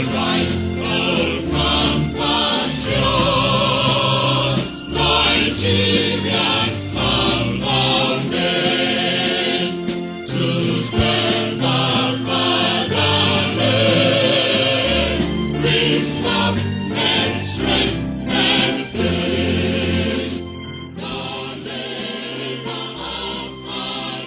Arise, O compatriots, Nigerians, come on men, to serve our fatherland with love and strength and faith. The labor of our